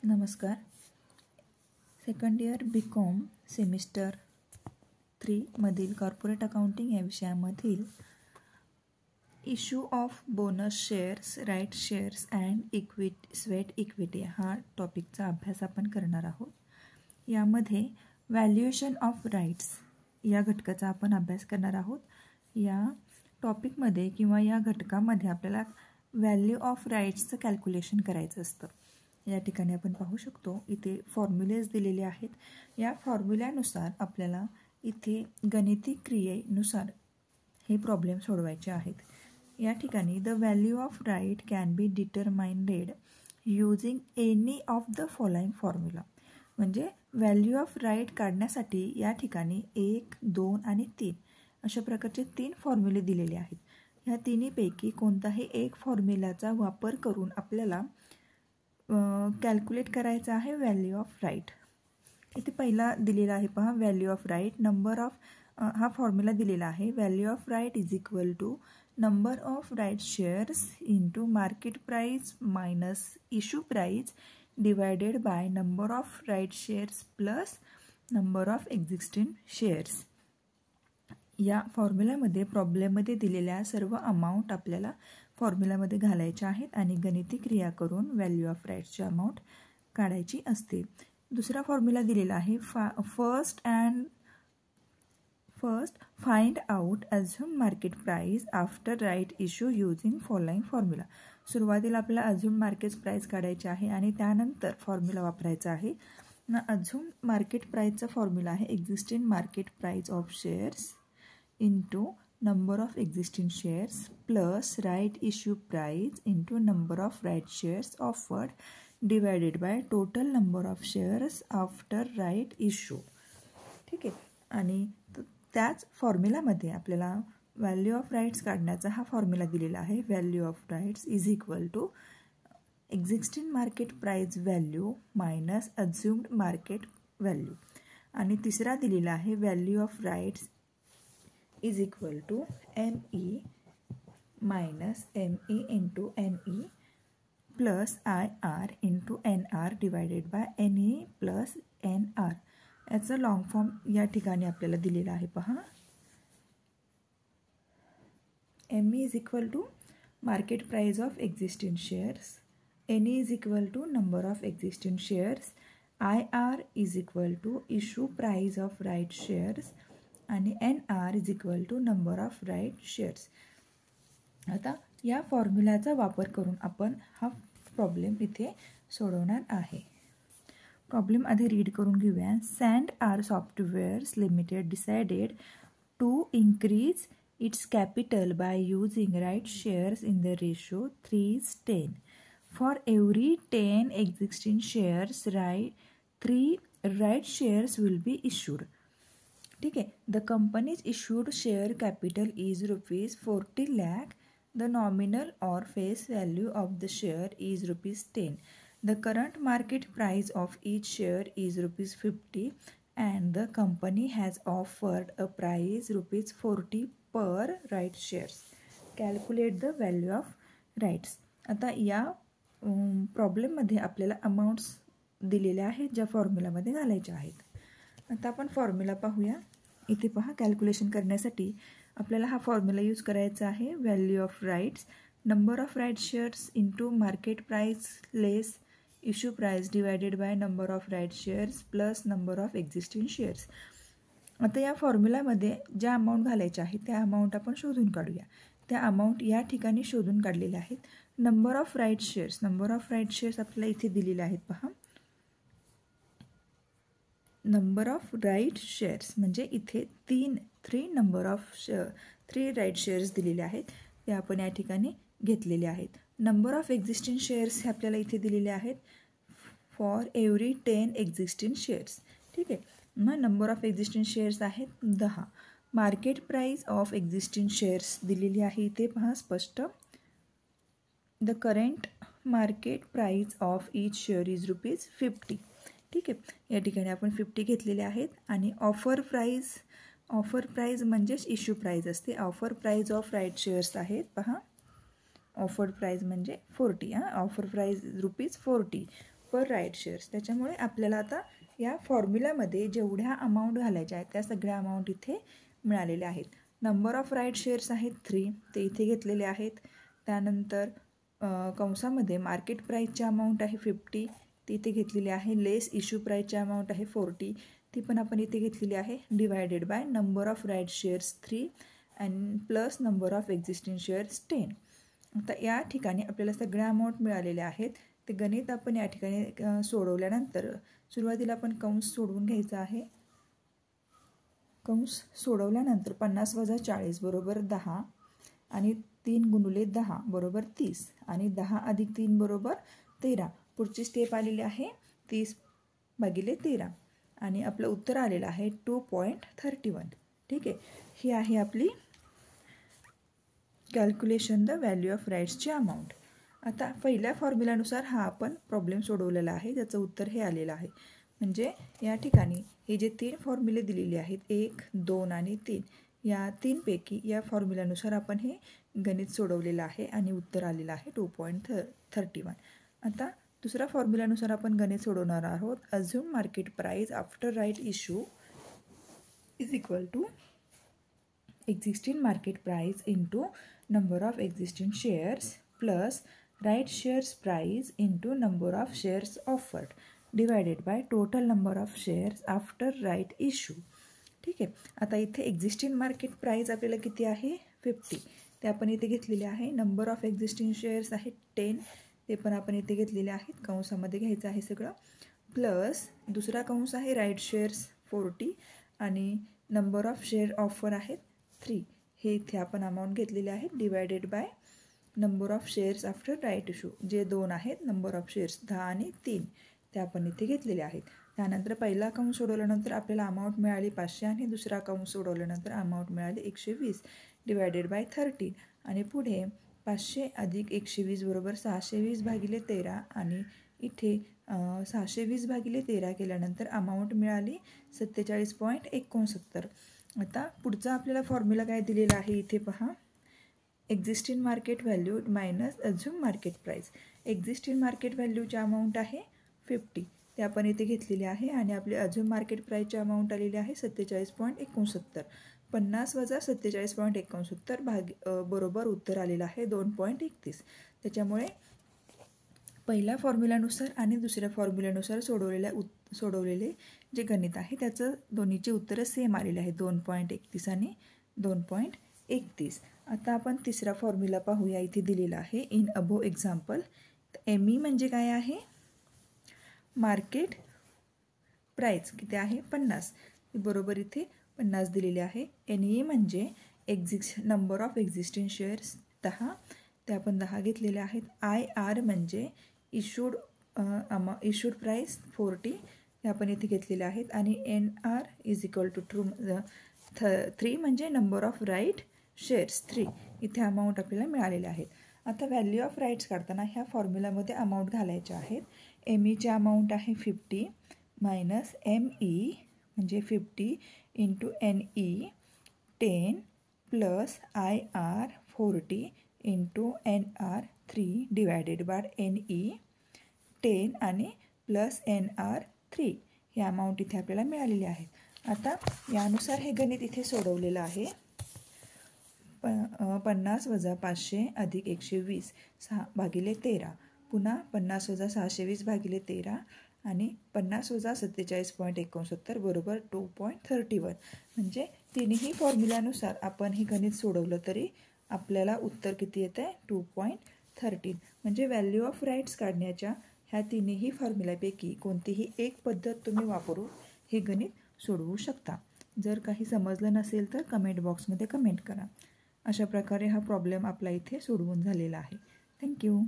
नमस्कार. Second year BCom semester 3 मधील corporate accounting या विषयामधील issue of bonus shares, right shares and sweat equity हा टॉपिकचा अभ्यास आपण करणार आहोत. यामध्ये व्हॅल्युएशन ऑफ राईट्स या घटकाचा आपण अभ्यास करणार आहोत. या टॉपिकमध्ये किंवा या घटकामध्ये आपल्याला व्हॅल्यू ऑफ राईट्सचं कॅल्क्युलेशन करायचं असतं. या ठिकाणी आपण पाहू शकतो इथे फॉर्म्युलेज दिलेले आहेत. या फॉर्म्युल्यानुसार आपल्याला इथे गणिती क्रियेनुसार हे प्रॉब्लेम सोडवायचे आहेत. या ठिकाणी the value of right can be determined using any of the following formula. म्हणजे व्हॅल्यू ऑफ राईट काढण्यासाठी या ठिकाणी 1, 2 आणि 3 अशा प्रकारचे 3 फॉर्म्युले दिलेले आहेत. ह्या तिन्हीपैकी कोणताही एक फॉर्म्युलाचा वापर करून आपल्याला कॅल्क्युलेट करायचं आहे व्हॅल्यू ऑफ राईट. इथे पहिला दिलेला आहे पहा, value of right number of हा फॉर्म्युला दिलेला आहे. Value of right is equal to number of right shares into market price minus issue price divided by number of right shares plus number of existing shares. या फॉर्म्युल्यामध्ये प्रॉब्लेममध्ये दिलेल्या सर्व amount आपल्याला फॉर्म्युल्यामध्ये घालायच्या आहेत आणि गणिती क्रिया करून व्हॅल्यू ऑफ राईट्सची अमाऊंट काढायची असते. दुसरा फॉर्म्युला दिलेला आहे first find out assume market price after right issue using following formula. सुरुवातीला आपल्याला अझ्युम मार्केट प्राइस काढायची आहे आणि त्यानंतर फॉर्म्युला वापरायचा आहे. अझ्युम मार्केट प्राइसचा फॉर्म्युला आहे existing market price of shares into number of existing shares plus right issue price into number of right shares offered divided by total number of shares after right issue. ठीक आहे. आणि त्याच फॉर्म्युलामध्ये आपल्याला value of rights काढण्याचा हा formula दिलेला आहे. Value of rights is equal to existing market price value minus assumed market value. आणि तिसरा दिलेला आहे value of rights is equal to ME minus ME into NE plus IR into NR divided by NE plus NR. याचा long form या ठिकाणी आपल्याला दिलेला आहे पहा. ME is equal to market price of existing shares, NE is equal to number of existing shares, IR is equal to issue price of right shares आणि NR is equal to number of right shares. आता या फॉर्म्युलाचा वापर करून आपण हा problem इथे सोडवणार आहे. प्रॉब्लेम आधी रीड करून घेऊया. SandR software's limited decided to increase its capital by using right shares in the ratio 3:10. For every 10 existing shares 3 right shares will be issued. ठीक आहे. The company's issued share capital is ₹40 lakh. The nominal or face value of the share is ₹10. The current market price of each share is ₹50 and the company has offered a price ₹40 per right shares. Calculate the value of rights. आता या प्रॉब्लेममध्ये आपल्याला amounts दिलेल्या आहेत ज्या फॉर्म्युलामध्ये घालायच्या आहेत. आता आपण फॉर्म्युला पाहूया. इथे पहा, कॅल्क्युलेशन करण्यासाठी आपल्याला हा फॉर्म्युला यूज करायचा आहे. Value of rights number of right shares into market price less issue price divided by number of right shares plus number of existing shares. आता या फॉर्म्युलामध्ये ज्या अमाऊंट घालायच्या आहेत त्या अमाऊंट आपण शोधून काढूया. त्या अमाऊंट या ठिकाणी शोधून काढलेल्या आहेत. नंबर ऑफ राईट शेअर्स आपल्याला इथे दिलेले आहेत पहा. नंबर ऑफ राईट शेअर्स म्हणजे इथे 3 नंबर ऑफ 3 राईट शेअर्स दिलेले आहेत ते आपण या ठिकाणी घेतलेले आहेत. नंबर ऑफ एक्झिस्टिंग शेअर्स हे आपल्याला इथे दिलेले आहेत फॉर एव्हरी 10 एक्झिस्टिंग शेअर्स. ठीक आहे. मग नंबर ऑफ एक्झिस्टिंग शेअर्स आहेत 10. Market price of existing shares दिलेली आहे इथे पहा स्पष्ट. The current market price of each share is ₹50. ठीक आहे. या ठिकाणी आपण 50 घेतलेले आहेत. आणि ऑफर प्राईज म्हणजेच इश्यू प्राईज असते. Offer price of right shares आहेत पहा. ऑफर प्राईज म्हणजे 40. Offer price ₹40 per right shares. त्याच्यामुळे आपल्याला आता या फॉर्म्युल्यामध्ये जेवढ्या अमाऊंट घालायच्या आहेत त्या सगळ्या अमाऊंट इथे मिळालेल्या आहेत. नंबर ऑफ राईट शेअर्स आहेत 3, ते इथे घेतलेले आहेत. त्यानंतर कंसामध्ये मार्केट प्राईसची अमाऊंट आहे 50, ती इथे घेतलेली आहे. लेस इश्यू प्राईसची अमाऊंट आहे 40, ती पण आपण इथे घेतलेली आहे. Divided by number of right shares 3 and plus number of existing shares 10. आता या ठिकाणी आपल्याला सगळ्या अमाऊंट मिळालेल्या आहेत. ते गणित आपण या ठिकाणी सोडवल्यानंतर सुरुवातीला आपण कंस सोडवून घ्यायचा आहे. कंस सोडवल्यानंतर 50 वजा 40 बरोबर 10 आणि 3 गुणिले 10 बरोबर 30 आणि 10 अधिक 3 बरोबर 13. पुढची स्टेप आलेली आहे 30 भागिले 13 आणि आपलं उत्तर आलेलं आहे 2.31. ठीक आहे, ही आहे आपली कॅल्क्युलेशन द व्हॅल्यू ऑफ राईट्सची अमाऊंट. आता पहिल्या फॉर्म्युल्यानुसार हा आपण प्रॉब्लेम सोडवलेला आहे, त्याचं उत्तर हे आलेलं आहे. म्हणजे या ठिकाणी हे जे 3 फॉर्म्युले दिलेले आहेत 1, 2 आणि 3, या 3पैकी या फॉर्म्युल्यानुसार आपण हे गणित सोडवलेलं आहे आणि उत्तर आलेलं आहे 2.31. आता दुसऱ्या फॉर्म्युल्यानुसार आपण गणित सोडवणार आहोत. Assume market price after right issue is equal to existing market price into number of existing shares plus right shares price into number of shares offered divided by total number of shares after right issue. ठीक आहे, आता इथे existing market price आपल्याला किती आहे 50, ते आपण इथे घेतलेले आहे. नंबर ऑफ एक्झिस्टिंग शेअर्स आहे 10, ते पण आपण इथे घेतलेले आहेत. कंसामध्ये घ्यायचं आहे सगळं. प्लस दुसरा कंस आहे राईट शेअर्स 40 आणि नंबर ऑफ शेअर ऑफर आहेत 3, हे इथे आपण अमाऊंट घेतलेले आहेत. Divided by number of shares after right issue, जे 2 आहेत. नंबर ऑफ शेअर्स 10 आणि 3, ते आपण इथे घेतलेले आहेत. त्यानंतर पहिला कंस सोडवल्यानंतर आपल्याला अमाऊंट मिळाली 500 आणि दुसरा कंस सोडवल्यानंतर अमाऊंट मिळाली 120 डिवायडेड बाय 13 आणि पुढे 500 अधिक 120 बरोबर 620 भागिले 13 आणि इथे 620 भागिले 13 केल्यानंतर अमाऊंट मिळाली 47.69. आता पुढचा आपल्याला फॉर्म्युला काय दिलेला आहे इथे पहा. Existing market value minus assume market price. Existing market व्हॅल्यूची अमाऊंट आहे 50, ते आपण इथे घेतलेली आहे आणि आपली अझ्युम मार्केट प्राईसची अमाऊंट आलेली आहे 47.69. 50 वजा 47.69 बरोबर उत्तर आलेलं आहे 2.31. त्याच्यामुळे पहिल्या फॉर्म्युल्यानुसार आणि दुसऱ्या फॉर्म्युल्यानुसार सोडवलेले जे गणित आहे त्याचं दोन्हीचे उत्तरं सेम आलेले आहे 2.31 आणि 2.31. आता आपण तिसरा फॉर्म्युला पाहूया. इथे दिलेला आहे इन अबो एक्झाम्पल. एमई म्हणजे काय आहे, मार्केट प्राईस किती आहे 50, बरोबर इथे 50 दिलेले आहे. एनई म्हणजे नंबर ऑफ एक्झिस्टिंग शेअर्स 10, ते आपण 10 घेतलेले आहेत. आय आर म्हणजे इशूड प्राईस 40, ते आपण इथे घेतलेले आहेत. आणि N R is equal to 3 म्हणजे नंबर ऑफ राईट शेअर्स 3, इथे अमाऊंट आपल्याला मिळालेले आहेत. आता व्हॅल्यू ऑफ राईट्स काढताना ह्या फॉर्म्युलामध्ये अमाऊंट घालायच्या आहेत. एम ईची अमाऊंट आहे 50 मायनस एम ई म्हणजे 50 into N E 10 plus I R 40 into N R 3 divided by N E 10 आणि प्लस एन आर 3, ही अमाऊंट इथे आपल्याला मिळालेली आहे. आता यानुसार हे गणित इथे सोडवलेलं आहे. 50 वजा 500 अधिक 120 6 भागिले 13, पुन्हा 50 वजा 620 भागिले 13 आणि 50 वजा 47.69 बरोबर 2.31. म्हणजे तिन्ही फॉर्म्युल्यानुसार आपण हे गणित सोडवलं तरी आपल्याला उत्तर किती येतं आहे 2.13. म्हणजे व्हॅल्यू ऑफ राईट्स काढण्याच्या ह्या तिन्ही फॉर्म्युल्यापैकी कोणतीही एक पद्धत तुम्ही वापरून हे गणित सोडवू शकता. जर काही समजलं नसेल तर कमेंट बॉक्समध्ये कमेंट करा. अशा प्रकारे हा प्रॉब्लेम आपला इथे सोडवून झालेला आहे. थँक्यू.